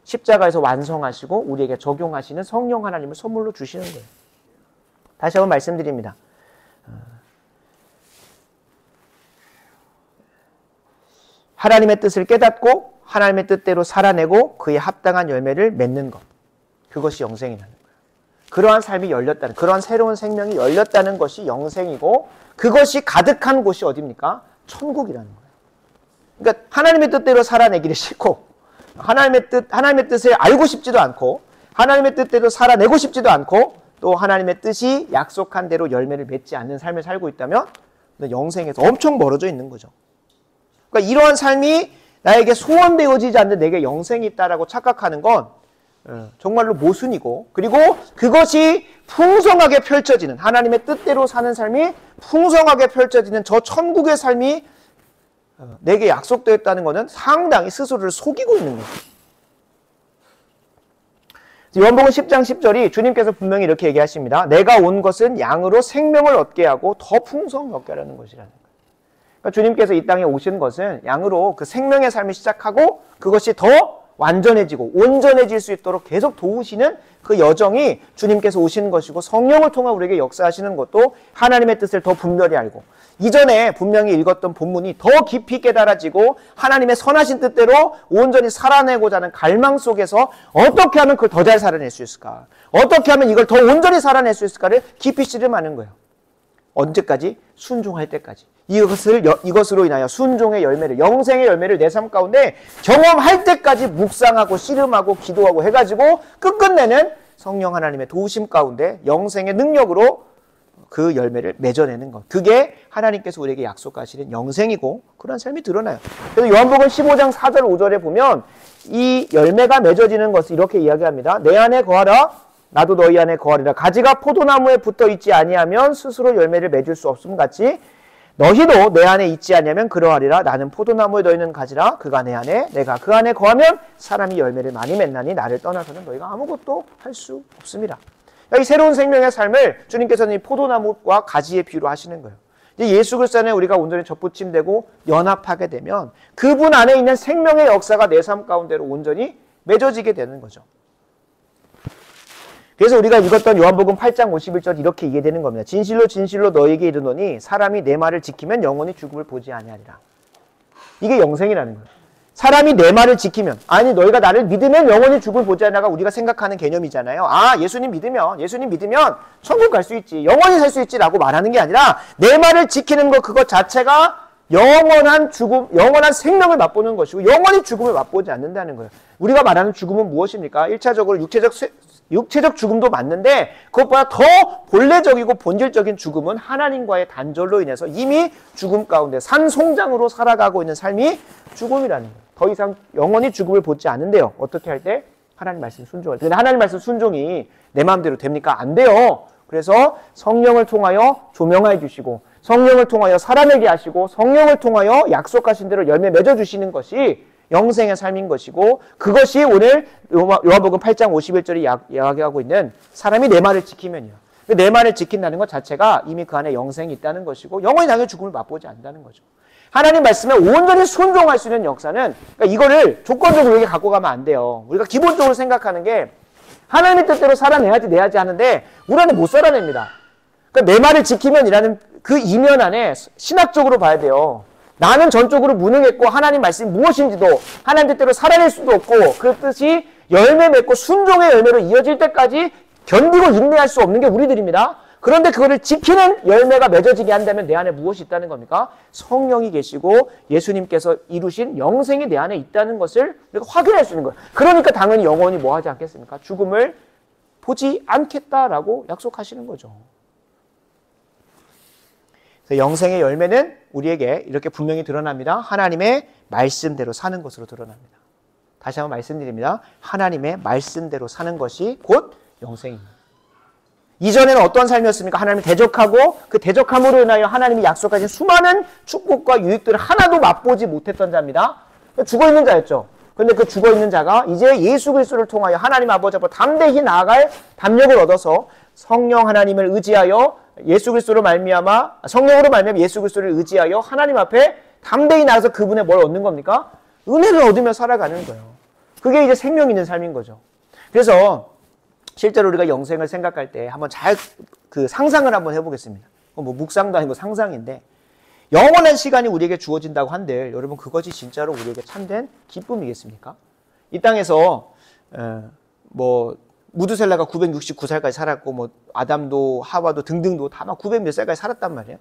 십자가에서 완성하시고 우리에게 적용하시는 성령 하나님을 선물로 주시는 거예요. 다시 한번 말씀드립니다. 하나님의 뜻을 깨닫고 하나님의 뜻대로 살아내고 그에 합당한 열매를 맺는 것, 그것이 영생이라는 거예요. 그러한 삶이 열렸다는, 그러한 새로운 생명이 열렸다는 것이 영생이고, 그것이 가득한 곳이 어디입니까? 천국이라는 거예요. 그러니까 하나님의 뜻대로 살아내기를 싫고, 하나님의 뜻을 알고 싶지도 않고, 하나님의 뜻대로 살아내고 싶지도 않고, 또 하나님의 뜻이 약속한 대로 열매를 맺지 않는 삶을 살고 있다면 영생에서 엄청 멀어져 있는 거죠. 그러니까 이러한 삶이 나에게 소원되어지지 않는 내게 영생이 있다라고 착각하는 건 정말로 모순이고, 그리고 그것이 풍성하게 펼쳐지는, 하나님의 뜻대로 사는 삶이 풍성하게 펼쳐지는 저 천국의 삶이 내게 약속되었다는 것은 상당히 스스로를 속이고 있는 거예요. 요한복음 10장 10절이 주님께서 분명히 이렇게 얘기하십니다. 내가 온 것은 양으로 생명을 얻게 하고 더 풍성히 얻게 하라는 것이라는 거예요. 그러니까 주님께서 이 땅에 오신 것은 양으로 그 생명의 삶을 시작하고 그것이 더 완전해지고 온전해질 수 있도록 계속 도우시는 그 여정이 주님께서 오시는 것이고, 성령을 통해 우리에게 역사하시는 것도 하나님의 뜻을 더 분별히 알고, 이전에 분명히 읽었던 본문이 더 깊이 깨달아지고 하나님의 선하신 뜻대로 온전히 살아내고자 하는 갈망 속에서 어떻게 하면 그걸 더 잘 살아낼 수 있을까, 어떻게 하면 이걸 더 온전히 살아낼 수 있을까를 깊이 씨름하는 거예요. 언제까지? 순종할 때까지. 이것으로 인하여 순종의 열매를, 영생의 열매를 내 삶 가운데 경험할 때까지 묵상하고 씨름하고 기도하고 해가지고 끝끝내는 성령 하나님의 도우심 가운데 영생의 능력으로 그 열매를 맺어내는 것, 그게 하나님께서 우리에게 약속하시는 영생이고, 그런 삶이 드러나요. 그래서 요한복음 15장 4절 5절에 보면 이 열매가 맺어지는 것을 이렇게 이야기합니다. 내 안에 거하라, 나도 너희 안에 거하리라. 가지가 포도나무에 붙어 있지 아니하면 스스로 열매를 맺을 수 없음 같이 너희도 내 안에 있지 아니하면 그러하리라. 나는 포도나무에 너희는 가지라. 그가 내 안에, 내가 그 안에 거하면 사람이 열매를 많이 맺나니 나를 떠나서는 너희가 아무것도 할 수 없습니다. 이 새로운 생명의 삶을 주님께서는 이 포도나무와 가지의 비유로 하시는 거예요. 예수 그리스도 안에 우리가 온전히 접붙임되고 연합하게 되면 그분 안에 있는 생명의 역사가 내 삶 가운데로 온전히 맺어지게 되는 거죠. 그래서 우리가 읽었던 요한복음 8장 51절 이렇게 이해되는 겁니다. 진실로 진실로 너에게 이르노니 사람이 내 말을 지키면 영원히 죽음을 보지 아니하리라. 이게 영생이라는 거예요. 사람이 내 말을 지키면, 아니 너희가 나를 믿으면 영원히 죽음을 보지 않으라가 우리가 생각하는 개념이잖아요. 예수님 믿으면 천국 갈 수 있지, 영원히 살 수 있지라고 말하는 게 아니라 내 말을 지키는 것, 그것 자체가 영원한 죽음, 영원한 생명을 맛보는 것이고 영원히 죽음을 맛보지 않는다는 거예요. 우리가 말하는 죽음은 무엇입니까? 1차적으로 육체적 죽음도 맞는데 그것보다 더 본래적이고 본질적인 죽음은 하나님과의 단절로 인해서 이미 죽음 가운데 산송장으로 살아가고 있는 삶이 죽음이라는 거예요. 더 이상 영원히 죽음을 보지 않는데요. 어떻게 할 때? 하나님 말씀 순종할 때. 근데 하나님 말씀 순종이 내 마음대로 됩니까? 안 돼요. 그래서 성령을 통하여 조명해 주시고 성령을 통하여 살아내게 하시고 성령을 통하여 약속하신 대로 열매 맺어주시는 것이 영생의 삶인 것이고 그것이 오늘 요한복음 8장 51절이 이야기하고 있는 사람이 내 말을 지키면요. 내 말을 지킨다는 것 자체가 이미 그 안에 영생이 있다는 것이고 영원히 당연히 죽음을 맛보지 않는다는 거죠. 하나님 말씀에 온전히 순종할 수 있는 역사는 그러니까 이거를 조건적으로 이렇게 갖고 가면 안 돼요. 우리가 기본적으로 생각하는 게 하나님의 뜻대로 살아내야지 하는데 우리 안에 못 살아냅니다. 그러니까 내 말을 지키면이라는 그 이면 안에 신학적으로 봐야 돼요. 나는 전적으로 무능했고 하나님 말씀이 무엇인지도 하나님 뜻대로 살아낼 수도 없고 그 뜻이 열매 맺고 순종의 열매로 이어질 때까지 견디고 인내할 수 없는 게 우리들입니다. 그런데 그거를 지키는 열매가 맺어지게 한다면 내 안에 무엇이 있다는 겁니까? 성령이 계시고 예수님께서 이루신 영생이 내 안에 있다는 것을 우리가 확인할 수 있는 거예요. 그러니까 당연히 영원히 뭐 하지 않겠습니까? 죽음을 보지 않겠다라고 약속하시는 거죠. 그래서 영생의 열매는 우리에게 이렇게 분명히 드러납니다. 하나님의 말씀대로 사는 것으로 드러납니다. 다시 한번 말씀드립니다. 하나님의 말씀대로 사는 것이 곧 영생입니다. 이전에는 어떤 삶이었습니까? 하나님을 대적하고 그 대적함으로 인하여 하나님이 약속하신 수많은 축복과 유익들을 하나도 맛보지 못했던 자입니다. 죽어있는 자였죠. 그런데 그 죽어있는 자가 이제 예수 그리스도를 통하여 하나님 아버지 앞으로 담대히 나아갈 담력을 얻어서 성령 하나님을 의지하여 예수 그리스도로 말미암아 성령으로 말미암아 예수 그리스도를 의지하여 하나님 앞에 담대히 나가서 그분의 뭘 얻는 겁니까? 은혜를 얻으며 살아가는 거예요. 그게 이제 생명 있는 삶인 거죠. 그래서 실제로 우리가 영생을 생각할 때 한번 잘 그 상상을 한번 해보겠습니다. 뭐 묵상도 아니고 상상인데 영원한 시간이 우리에게 주어진다고 한들 여러분 그것이 진짜로 우리에게 참된 기쁨이겠습니까? 이 땅에서 뭐 무드셀라가 969살까지 살았고 뭐 아담도 하와도 등등도 다 막 900몇 살까지 살았단 말이에요.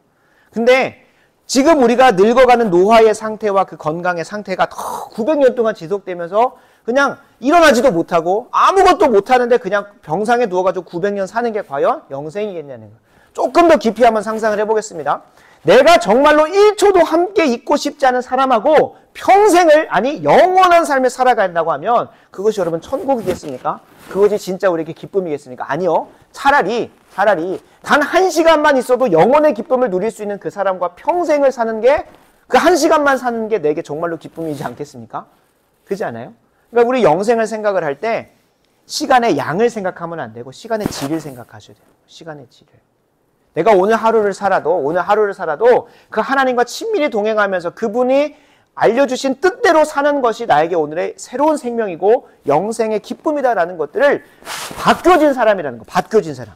근데 지금 우리가 늙어가는 노화의 상태와 그 건강의 상태가 더 900년 동안 지속되면서 그냥 일어나지도 못하고 아무것도 못하는데 그냥 병상에 누워가지고 900년 사는 게 과연 영생이겠냐는 거예요. 조금 더 깊이 한번 상상을 해보겠습니다. 내가 정말로 1초도 함께 있고 싶지 않은 사람하고 평생을 아니 영원한 삶을 살아간다고 하면 그것이 여러분 천국이겠습니까? 그것이 진짜 우리에게 기쁨이겠습니까? 아니요. 차라리 단 1시간만 있어도 영원의 기쁨을 누릴 수 있는 그 사람과 평생을 사는 게 그 1시간만 사는 게 내게 정말로 기쁨이지 않겠습니까? 그렇지 않아요? 그러니까 우리 영생을 생각을 할 때 시간의 양을 생각하면 안 되고 시간의 질을 생각하셔야 돼요. 시간의 질을. 내가 오늘 하루를 살아도 그 하나님과 친밀히 동행하면서 그분이 알려주신 뜻대로 사는 것이 나에게 오늘의 새로운 생명이고 영생의 기쁨이다라는 것들을 바뀌어진 사람이라는 거. 바뀌어진 사람.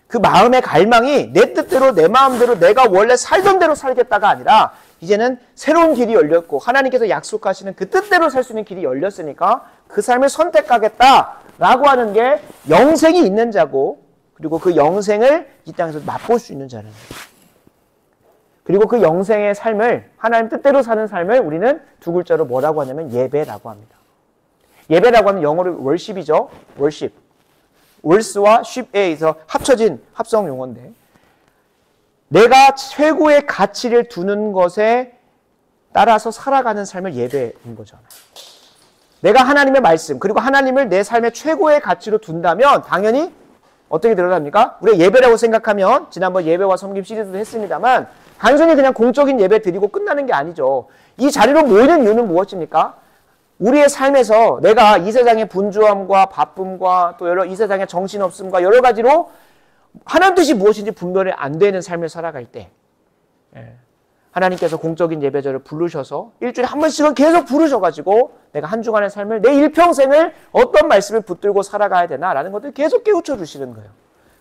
그 마음의 갈망이 내 뜻대로 내 마음대로 내가 원래 살던 대로 살겠다가 아니라 이제는 새로운 길이 열렸고 하나님께서 약속하시는 그 뜻대로 살 수 있는 길이 열렸으니까 그 삶을 선택하겠다라고 하는 게 영생이 있는 자고 그리고 그 영생을 이 땅에서 맛볼 수 있는 자는 그리고 그 영생의 삶을 하나님 뜻대로 사는 삶을 우리는 두 글자로 뭐라고 하냐면 예배라고 합니다. 예배라고 하는 영어로 월십이죠. 월십. 월스와 쉽에서 합쳐진 합성 용어인데 내가 최고의 가치를 두는 것에 따라서 살아가는 삶을 예배인 거잖아요. 내가 하나님의 말씀 그리고 하나님을 내 삶의 최고의 가치로 둔다면 당연히 어떻게 드러납니까? 우리가 예배라고 생각하면 지난번 예배와 섬김 시리즈도 했습니다만 단순히 그냥 공적인 예배 드리고 끝나는 게 아니죠. 이 자리로 모이는 이유는 무엇입니까? 우리의 삶에서 내가 이 세상의 분주함과 바쁨과 또 이 세상의 정신없음과 여러 가지로 하나님 뜻이 무엇인지 분별이 안 되는 삶을 살아갈 때 하나님께서 공적인 예배자를 부르셔서 일주일에 한 번씩은 계속 부르셔가지고 내가 한 주간의 삶을 내 일평생을 어떤 말씀을 붙들고 살아가야 되나라는 것을 계속 깨우쳐 주시는 거예요.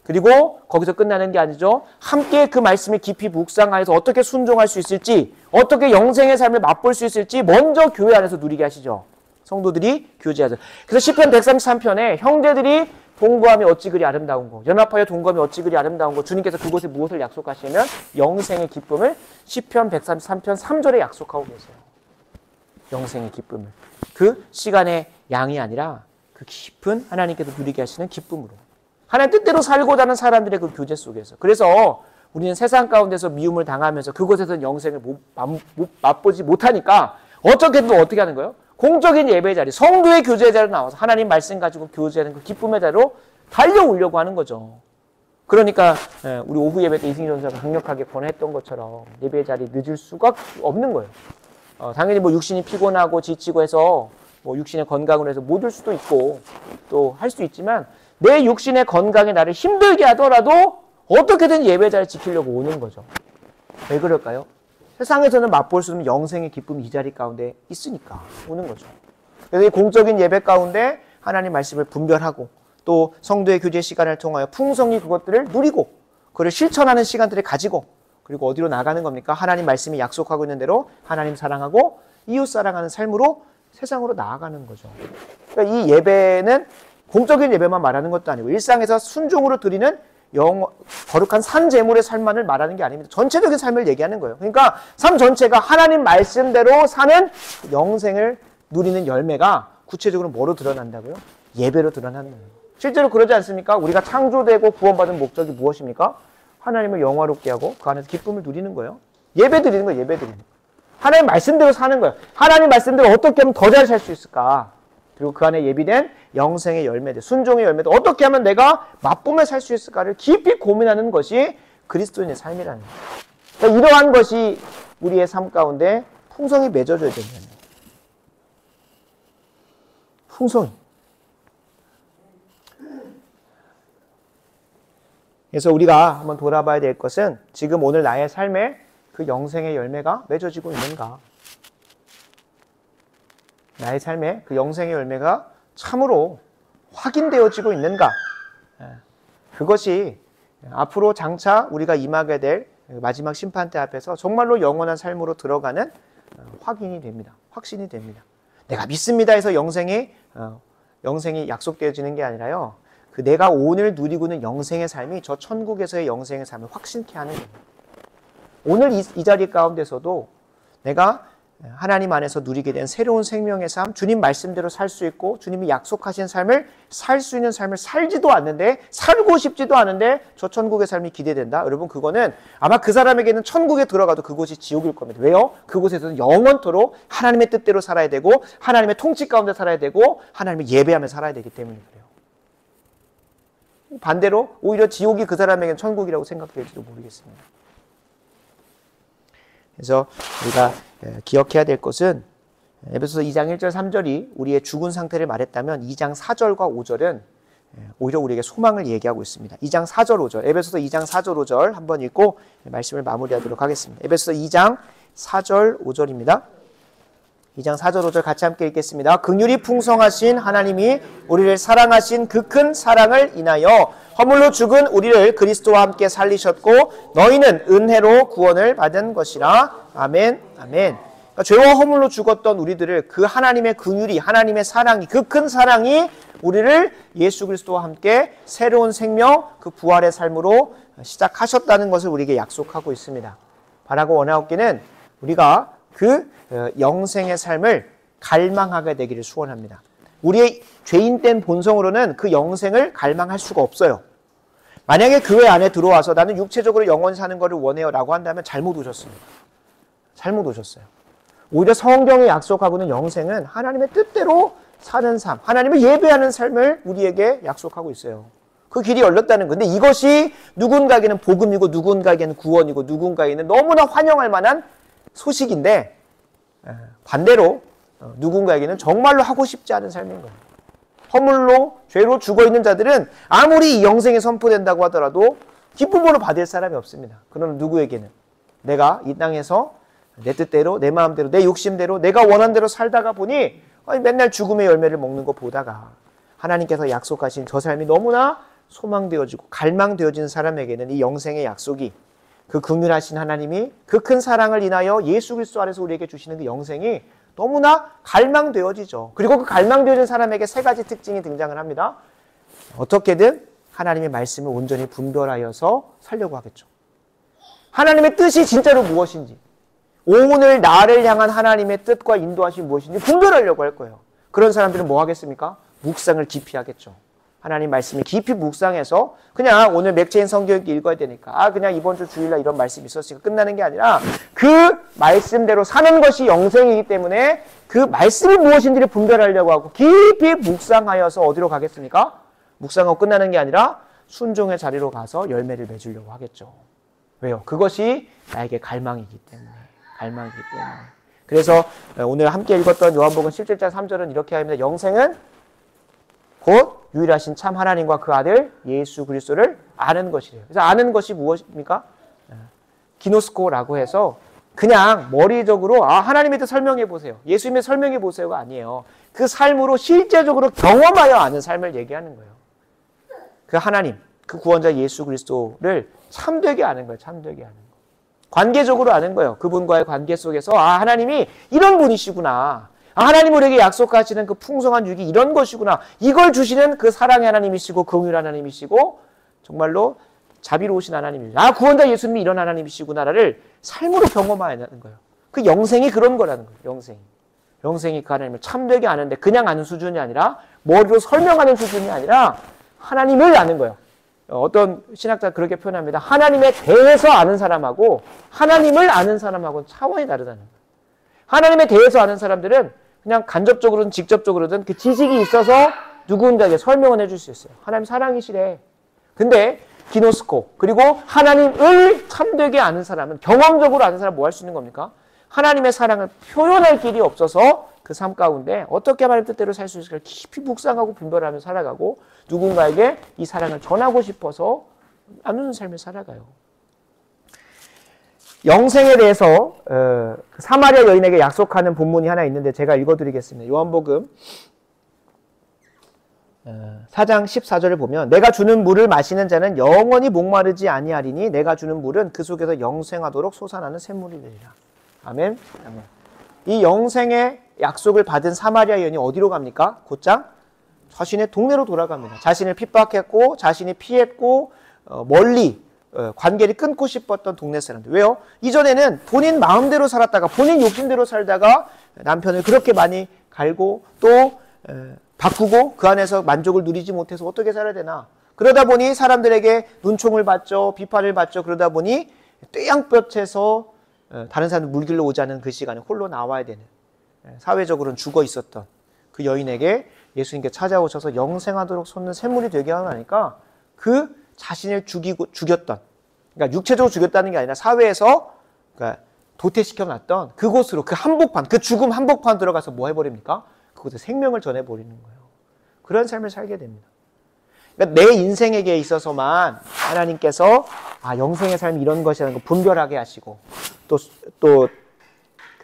그리고 거기서 끝나는 게 아니죠. 함께 그 말씀을 깊이 묵상하여서 어떻게 순종할 수 있을지 어떻게 영생의 삶을 맛볼 수 있을지 먼저 교회 안에서 누리게 하시죠. 성도들이 교제하죠. 그래서 시편 133편에 형제들이 동거함이 어찌 그리 아름다운 거 연합하여 동거함이 어찌 그리 아름다운 거 주님께서 그곳에 무엇을 약속하시면 영생의 기쁨을 시편 133편 3절에 약속하고 계세요. 영생의 기쁨을 그 시간의 양이 아니라 그 깊은 하나님께서 누리게 하시는 기쁨으로. 하나님 뜻대로 살고자 하는 사람들의 그 교제 속에서. 그래서 우리는 세상 가운데서 미움을 당하면서 그곳에서 영생을 맛보지 못하니까 어떻게든 어떻게 하는 거예요? 공적인 예배 자리, 성도의 교제 자리로 나와서 하나님 말씀 가지고 교제하는 그 기쁨의 자리로 달려오려고 하는 거죠. 그러니까 우리 오후 예배 때 이승희 전사가 강력하게 권했던 것처럼 예배 자리 늦을 수가 없는 거예요. 당연히 뭐 육신이 피곤하고 지치고 해서 뭐 육신의 건강으로 해서 못 올 수도 있고 또 할 수 있지만 내 육신의 건강이 나를 힘들게 하더라도 어떻게든 예배 자리 지키려고 오는 거죠. 왜 그럴까요? 세상에서는 맛볼 수 없는 영생의 기쁨이 이 자리 가운데 있으니까 오는 거죠. 그래서 이 공적인 예배 가운데 하나님 말씀을 분별하고 또 성도의 교제 시간을 통하여 풍성히 그것들을 누리고 그를 실천하는 시간들을 가지고 그리고 어디로 나가는 겁니까? 하나님 말씀이 약속하고 있는 대로 하나님 사랑하고 이웃 사랑하는 삶으로 세상으로 나아가는 거죠. 그러니까 이 예배는 공적인 예배만 말하는 것도 아니고 일상에서 순종으로 드리는 거룩한 산 제물의 삶만을 말하는 게 아닙니다. 전체적인 삶을 얘기하는 거예요. 그러니까 삶 전체가 하나님 말씀대로 사는 영생을 누리는 열매가 구체적으로 뭐로 드러난다고요? 예배로 드러나는 거예요. 실제로 그러지 않습니까? 우리가 창조되고 구원받은 목적이 무엇입니까? 하나님을 영화롭게 하고 그 안에서 기쁨을 누리는 거예요. 예배 드리는 거예요. 예배 드리는 거예요. 하나님 말씀대로 사는 거예요. 하나님 말씀대로 어떻게 하면 더 잘 살 수 있을까? 그리고 그 안에 예비된 영생의 열매들, 순종의 열매들 어떻게 하면 내가 맛보며 살 수 있을까를 깊이 고민하는 것이 그리스도인의 삶이라는 거예요. 그러니까 이러한 것이 우리의 삶 가운데 풍성히 맺어져야 된다는 거예요. 풍성히. 그래서 우리가 한번 돌아봐야 될 것은 지금 오늘 나의 삶에 그 영생의 열매가 맺어지고 있는가? 나의 삶에 그 영생의 열매가 참으로 확인되어지고 있는가? 그것이 앞으로 장차 우리가 임하게 될 마지막 심판대 앞에서 정말로 영원한 삶으로 들어가는 확인이 됩니다. 확신이 됩니다. 내가 믿습니다 해서 영생이 약속되어지는 게 아니라요. 그 내가 오늘 누리고 있는 영생의 삶이 저 천국에서의 영생의 삶을 확신케 하는 겁니다. 오늘 이 자리 가운데서도 내가 하나님 안에서 누리게 된 새로운 생명의 삶, 주님 말씀대로 살 수 있고 주님이 약속하신 삶을 살 수 있는 삶을 살지도 않는데 살고 싶지도 않은데 저 천국의 삶이 기대된다. 여러분 그거는 아마 그 사람에게는 천국에 들어가도 그곳이 지옥일 겁니다. 왜요? 그곳에서는 영원토록 하나님의 뜻대로 살아야 되고 하나님의 통치 가운데 살아야 되고 하나님을 예배하며 살아야 되기 때문에 그래요. 반대로 오히려 지옥이 그 사람에게는 천국이라고 생각될지도 모르겠습니다. 그래서 우리가 기억해야 될 것은 에베소서 2장 1절 3절이 우리의 죽은 상태를 말했다면 2장 4절과 5절은 오히려 우리에게 소망을 얘기하고 있습니다. 2장 4절 5절 에베소서 2장 4절 5절 한번 읽고 말씀을 마무리하도록 하겠습니다. 에베소서 2장 4절 5절입니다. 2장 4절 5절 같이 함께 읽겠습니다. 긍휼이 풍성하신 하나님이 우리를 사랑하신 그 큰 사랑을 인하여 허물로 죽은 우리를 그리스도와 함께 살리셨고 너희는 은혜로 구원을 받은 것이라. 아멘. 아멘. 그러니까 죄와 허물로 죽었던 우리들을 그 하나님의 긍휼이 하나님의 사랑이 그 큰 사랑이 우리를 예수 그리스도와 함께 새로운 생명 그 부활의 삶으로 시작하셨다는 것을 우리에게 약속하고 있습니다. 바라고 원하옵기는 우리가 그 영생의 삶을 갈망하게 되기를 소원합니다. 우리의 죄인된 본성으로는 그 영생을 갈망할 수가 없어요. 만약에 교회 안에 들어와서 나는 육체적으로 영원히 사는 것을 원해요 라고 한다면 잘못 오셨습니다. 잘못 오셨어요. 오히려 성경이 약속하고는 영생은 하나님의 뜻대로 사는 삶, 하나님을 예배하는 삶을 우리에게 약속하고 있어요. 그 길이 열렸다는 건데 이것이 누군가에게는 복음이고 누군가에게는 구원이고 누군가에게는 너무나 환영할 만한 소식인데 반대로 누군가에게는 정말로 하고 싶지 않은 삶인 거예요. 허물로 죄로 죽어있는 자들은 아무리 이 영생이 선포된다고 하더라도 기쁨으로 받을 사람이 없습니다. 그러나 누구에게는 내가 이 땅에서 내 뜻대로 내 마음대로 내 욕심대로 내가 원하는 대로 살다가 보니 맨날 죽음의 열매를 먹는 거 보다가 하나님께서 약속하신 저 삶이 너무나 소망되어지고 갈망되어진 사람에게는 이 영생의 약속이 그 긍휼하신 하나님이 그 큰 사랑을 인하여 예수 그리스도 안에서 우리에게 주시는 그 영생이 너무나 갈망되어지죠. 그리고 그 갈망되어진 사람에게 세 가지 특징이 등장을 합니다. 어떻게든 하나님의 말씀을 온전히 분별하여서 살려고 하겠죠. 하나님의 뜻이 진짜로 무엇인지 오늘 나를 향한 하나님의 뜻과 인도하심이 무엇인지 분별하려고 할 거예요. 그런 사람들은 뭐 하겠습니까? 묵상을 깊이 하겠죠. 하나님 말씀을 깊이 묵상해서 그냥 오늘 맥체인 성경 읽어야 되니까 그냥 이번 주 주일날 이런 말씀이 있었으니까 끝나는 게 아니라 그 말씀대로 사는 것이 영생이기 때문에 그 말씀이 무엇인지를 분별하려고 하고 깊이 묵상하여서 어디로 가겠습니까? 묵상하고 끝나는 게 아니라 순종의 자리로 가서 열매를 맺으려고 하겠죠. 왜요? 그것이 나에게 갈망이기 때문에. 갈망이기 때문에. 그래서 오늘 함께 읽었던 요한복음 17장 3절은 이렇게 합니다. 영생은 곧 유일하신 참 하나님과 그 아들 예수 그리스도를 아는 것이래요. 그래서 아는 것이 무엇입니까? 기노스코라고 해서 그냥 머리적으로 하나님에 대해 설명해 보세요. 예수님에 설명해 보세요가 아니에요. 그 삶으로 실제적으로 경험하여 아는 삶을 얘기하는 거예요. 그 하나님, 그 구원자 예수 그리스도를 참되게 아는 거예요. 참되게 아는 거예요. 관계적으로 아는 거예요. 그분과의 관계 속에서 하나님이 이런 분이시구나. 하나님 우리에게 약속하시는 그 풍성한 유익이 이런 것이구나. 이걸 주시는 그 사랑의 하나님이시고 긍휼한 하나님이시고 정말로 자비로우신 하나님이시고 구원자 예수님이 이런 하나님이시구나를 삶으로 경험하는 거예요. 그 영생이 그런 거라는 거예요. 영생이 그 하나님을 참되게 아는데 그냥 아는 수준이 아니라 머리로 설명하는 수준이 아니라 하나님을 아는 거예요. 어떤 신학자 그렇게 표현합니다. 하나님에 대해서 아는 사람하고 하나님을 아는 사람하고는 차원이 다르다는 거예요. 하나님에 대해서 아는 사람들은 그냥 간접적으로든 직접적으로든 그 지식이 있어서 누군가에게 설명을 해줄 수 있어요. 하나님 사랑이시래. 근데 기노스코 그리고 하나님을 참되게 아는 사람은 경험적으로 아는 사람은 뭐 할 수 있는 겁니까? 하나님의 사랑을 표현할 길이 없어서 그 삶 가운데 어떻게 하나님 뜻대로 살 수 있을까 깊이 묵상하고 분별하며 살아가고 누군가에게 이 사랑을 전하고 싶어서 나누는 삶을 살아가요. 영생에 대해서 사마리아 여인에게 약속하는 본문이 하나 있는데 제가 읽어드리겠습니다. 요한복음 4장 14절을 보면 내가 주는 물을 마시는 자는 영원히 목마르지 아니하리니 내가 주는 물은 그 속에서 영생하도록 솟아나는 샘물이 되리라. 아멘. 아멘. 이 영생의 약속을 받은 사마리아 여인이 어디로 갑니까? 곧장 자신의 동네로 돌아갑니다. 자신을 핍박했고 자신이 피했고 멀리 관계를 끊고 싶었던 동네 사람들. 왜요? 이전에는 본인 마음대로 살았다가 본인 욕심대로 살다가 남편을 그렇게 많이 갈고 또 바꾸고 그 안에서 만족을 누리지 못해서 어떻게 살아야 되나. 그러다 보니 사람들에게 눈총을 받죠. 비판을 받죠. 그러다 보니 떼양볕에서 다른 사람들 물길로 오지 않은 그 시간에 홀로 나와야 되는 사회적으로는 죽어 있었던 그 여인에게 예수님께 찾아오셔서 영생하도록 솟는 샘물이 되게 하니까 그 자신을 죽였던, 그러니까 육체적으로 죽였다는 게 아니라 사회에서 그러니까 도태시켜 놨던 그곳으로 그 한복판, 그 죽음 한복판 들어가서 뭐 해버립니까? 그곳에 생명을 전해버리는 거예요. 그런 삶을 살게 됩니다. 그러니까 내 인생에게 있어서만 하나님께서 영생의 삶이 이런 것이라는 걸 분별하게 하시고 또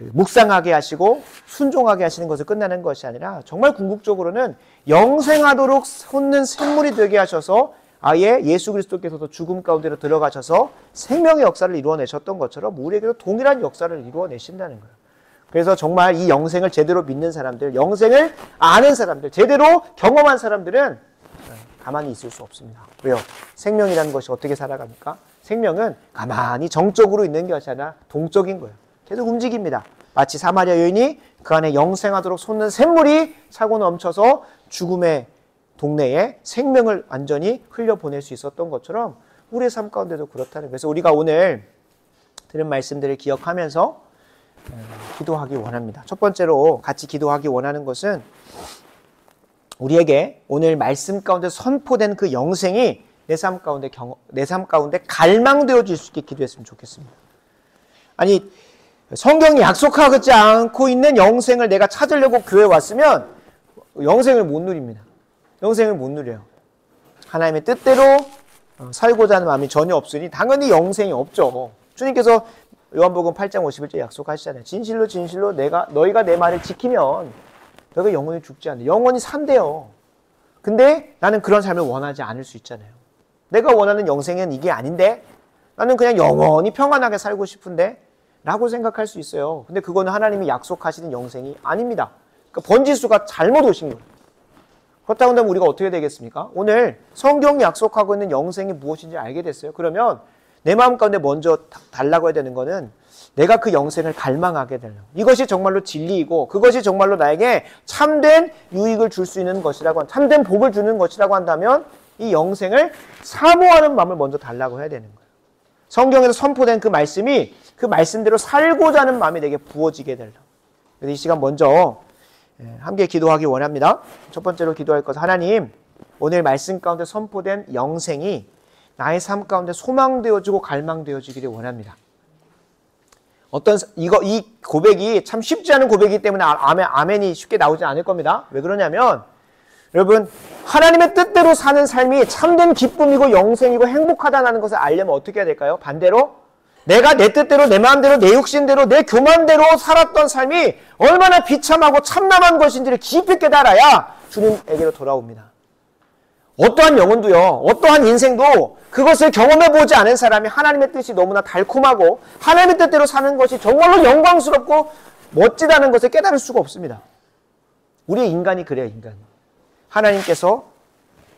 묵상하게 하시고 순종하게 하시는 것을 끝나는 것이 아니라 정말 궁극적으로는 영생하도록 솟는 샘물이 되게 하셔서 아예 예수 그리스도께서도 죽음 가운데로 들어가셔서 생명의 역사를 이루어내셨던 것처럼 우리에게도 동일한 역사를 이루어내신다는 거예요. 그래서 정말 이 영생을 제대로 믿는 사람들, 영생을 아는 사람들, 제대로 경험한 사람들은 가만히 있을 수 없습니다. 왜요? 생명이라는 것이 어떻게 살아갑니까? 생명은 가만히 정적으로 있는 것이 아니라 동적인 거예요. 계속 움직입니다. 마치 사마리아 여인이 그 안에 영생하도록 솟는 샘물이 차고 넘쳐서 죽음의 동네에 생명을 완전히 흘려보낼 수 있었던 것처럼 우리의 삶 가운데도 그렇다는 거예요. 그래서 우리가 오늘 들은 말씀들을 기억하면서 기도하기 원합니다. 첫 번째로 같이 기도하기 원하는 것은 우리에게 오늘 말씀 가운데 선포된 그 영생이 내 삶 가운데 갈망되어질 수 있게 기도했으면 좋겠습니다. 아니 성경이 약속하지 않고 있는 영생을 내가 찾으려고 교회에 왔으면 영생을 못 누립니다. 영생을 못 누려요. 하나님의 뜻대로 살고자 하는 마음이 전혀 없으니 당연히 영생이 없죠. 주님께서 요한복음 8장 51절 약속하시잖아요. 진실로 진실로 너희가 내 말을 지키면 너희가 영원히 죽지 않는다. 영원히 산대요. 근데 나는 그런 삶을 원하지 않을 수 있잖아요. 내가 원하는 영생은 이게 아닌데 나는 그냥 영원히 평안하게 살고 싶은데 라고 생각할 수 있어요. 근데 그거는 하나님이 약속하시는 영생이 아닙니다. 그러니까 번지수가 잘못 오신 거예요. 그렇다고 한다면 우리가 어떻게 되겠습니까? 오늘 성경이 약속하고 있는 영생이 무엇인지 알게 됐어요. 그러면 내 마음 가운데 먼저 달라고 해야 되는 거는 내가 그 영생을 갈망하게 되는 이것이 정말로 진리이고 그것이 정말로 나에게 참된 유익을 줄 수 있는 것이라고 참된 복을 주는 것이라고 한다면 이 영생을 사모하는 마음을 먼저 달라고 해야 되는 거예요. 성경에서 선포된 그 말씀이 그 말씀대로 살고자 하는 마음이 내게 부어지게 되려. 그래서 이 시간 먼저 함께 기도하기 원합니다. 첫 번째로 기도할 것은 하나님 오늘 말씀 가운데 선포된 영생이 나의 삶 가운데 소망되어지고 갈망되어지기를 원합니다. 이 고백이 참 쉽지 않은 고백이기 때문에 아멘이 쉽게 나오지 않을 겁니다. 왜 그러냐면 여러분 하나님의 뜻대로 사는 삶이 참된 기쁨이고 영생이고 행복하다는 것을 알려면 어떻게 해야 될까요? 반대로 내가 내 뜻대로 내 마음대로 내 욕심대로 내 교만대로 살았던 삶이 얼마나 비참하고 참남한 것인지를 깊이 깨달아야 주님에게로 돌아옵니다. 어떠한 영혼도요, 어떠한 인생도 그것을 경험해보지 않은 사람이 하나님의 뜻이 너무나 달콤하고 하나님의 뜻대로 사는 것이 정말로 영광스럽고 멋지다는 것을 깨달을 수가 없습니다. 우리 인간이 그래요, 인간이. 하나님께서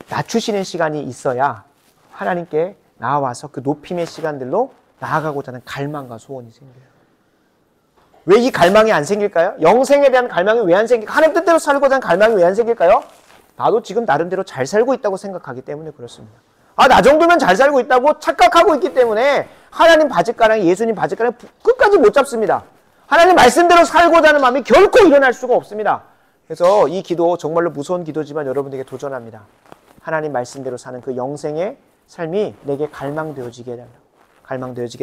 낮추시는 시간이 있어야 하나님께 나와서 그 높임의 시간들로 나아가고자 하는 갈망과 소원이 생겨요. 왜 이 갈망이 안 생길까요? 영생에 대한 갈망이 왜 안 생길까요? 하나님 뜻대로 살고자 하는 갈망이 왜 안 생길까요? 나도 지금 나름대로 잘 살고 있다고 생각하기 때문에 그렇습니다. 나 정도면 잘 살고 있다고 착각하고 있기 때문에 하나님 바짓가랑 예수님 바짓가랑 끝까지 못 잡습니다. 하나님 말씀대로 살고자 하는 마음이 결코 일어날 수가 없습니다. 그래서 이 기도 정말로 무서운 기도지만 여러분에게 도전합니다. 하나님 말씀대로 사는 그 영생의 삶이 내게 갈망되어지게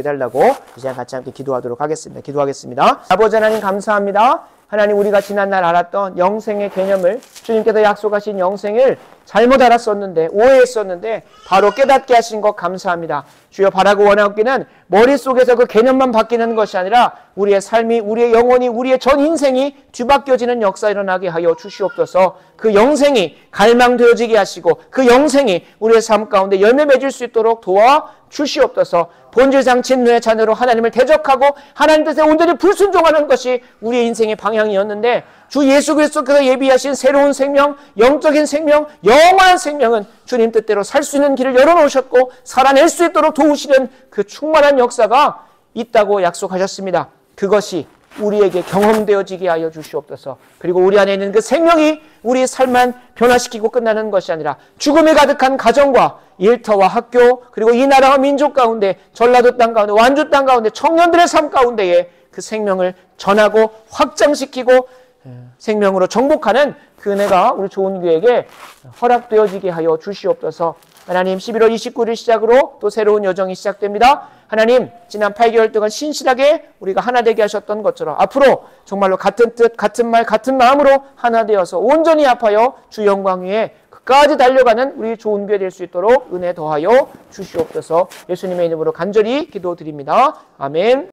달라고 이제 같이 함께 기도하도록 하겠습니다. 기도하겠습니다. 아버지 하나님 감사합니다. 하나님 우리가 지난날 알았던 영생의 개념을 주님께서 약속하신 영생을 잘못 알았었는데 오해했었는데 바로 깨닫게 하신 것 감사합니다. 주여 바라고 원하옵기는 머릿속에서 그 개념만 바뀌는 것이 아니라 우리의 삶이 우리의 영혼이 우리의 전 인생이 뒤바뀌어지는 역사 일어나게 하여 주시옵소서. 그 영생이 갈망되어지게 하시고 그 영생이 우리의 삶 가운데 열매 맺을 수 있도록 도와 주시옵소서. 본질상 진노의 자녀로 하나님을 대적하고 하나님 뜻에 온전히 불순종하는 것이 우리의 인생의 방향이었는데 주 예수 그리스도께서 예비하신 새로운 생명, 영적인 생명, 영원한 생명은 주님 뜻대로 살 수 있는 길을 열어놓으셨고 살아낼 수 있도록 도우시는 그 충만한 역사가 있다고 약속하셨습니다. 그것이 우리에게 경험되어지게 하여 주시옵소서. 그리고 우리 안에 있는 그 생명이 우리의 삶만 변화시키고 끝나는 것이 아니라 죽음이 가득한 가정과 일터와 학교 그리고 이 나라와 민족 가운데 전라도 땅 가운데 완주 땅 가운데 청년들의 삶 가운데에 그 생명을 전하고 확장시키고 생명으로 정복하는 그 은혜가 우리 좋은 교회에게 허락되어지게 하여 주시옵소서. 하나님 11월 29일 시작으로 또 새로운 여정이 시작됩니다. 하나님 지난 8개월 동안 신실하게 우리가 하나 되게 하셨던 것처럼 앞으로 정말로 같은 뜻, 같은 말, 같은 마음으로 하나 되어서 온전히 합하여 주 영광 위에 끝까지 달려가는 우리 좋은 교회 될 수 있도록 은혜 더하여 주시옵소서. 예수님의 이름으로 간절히 기도드립니다. 아멘.